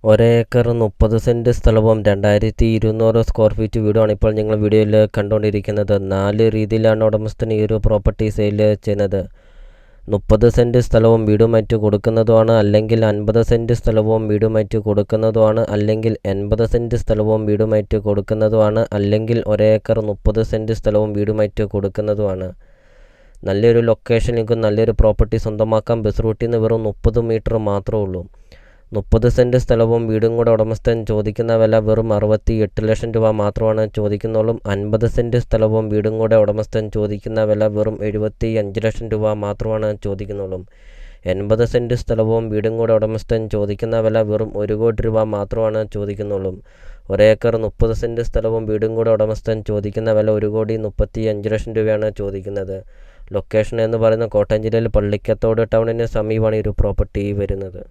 ഒരേക്കർ 30 സെൻറ്റ് സ്ഥലവും 2200 square feet വീടുമാണ് ഇപ്പോൾ നിങ്ങൾ വീഡിയോയിൽ കണ്ടുകൊണ്ടിരിക്കുന്നത്. 4 രീതിയിലാണ് ഉടമസ്ഥൻ ഈ ഒരു പ്രോപ്പർട്ടി സെയിൽ ചെയ്യുന്നത്. 30 സെൻറ്റ് സ്ഥലവും വീടുമായിട്ട് കൊടുക്കുന്നതുമാണ്, അല്ലെങ്കിൽ 50 സെൻറ്റ് സ്ഥലവും വീടുമായിട്ട് കൊടുക്കുന്നതുമാണ്, അല്ലെങ്കിൽ 80 സെൻറ്റ് സ്ഥലവും വീടുമായിട്ട് കൊടുക്കുന്നതുമാണ്, അല്ലെങ്കിൽ ഒരേക്കർ 30 സെൻറ്റ് സ്ഥലവും വീടുമായിട്ട് കൊടുക്കുന്നതുമാണ്. നല്ലൊരു ലൊക്കേഷനിലേക്ക് നല്ലൊരു പ്രോപ്പർട്ടി സ്വന്തമാക്കാം. ബസ് റൂട്ടിൽ നിന്ന് വെറും 30 മീറ്റർ മാത്രമേ ഉള്ളൂ. 30 സെൻറ്റ് സ്ഥലവും വീടും കൂടെ ഉടമസ്ഥൻ ചോദിക്കുന്ന വില വെറും 68 ലക്ഷം രൂപ മാത്രമാണ് ചോദിക്കുന്നുള്ളൂ. 50 സെൻറ്റ് സ്ഥലവും വീടും കൂടെ ഉടമസ്ഥൻ ചോദിക്കുന്ന വില വെറും 75 ലക്ഷം രൂപ മാത്രമാണ് ചോദിക്കുന്നുള്ളൂ. 80 സെൻറ്റ് സ്ഥലവും വീടും കൂടെ ഉടമസ്ഥൻ ചോദിക്കുന്ന വില വെറും 1 കോടി രൂപ മാത്രമാണ് ചോദിക്കുന്നുള്ളൂ. ഒരേക്കർ 30 സെൻറ്റ് സ്ഥലവും വീടും കൂടെ ഉടമസ്ഥൻ ചോദിക്കുന്ന വില 1,35 ലക്ഷം രൂപയാണ് ചോദിക്കുന്നത്. ലൊക്കേഷൻ എന്ന് പറയുന്നത് കോട്ടയം ജില്ലയിൽ പള്ളിക്കത്തോട് ടൗണിന് സമീപമാണ് ഈ ഒരു പ്രോപ്പർട്ടി വരുന്നത്.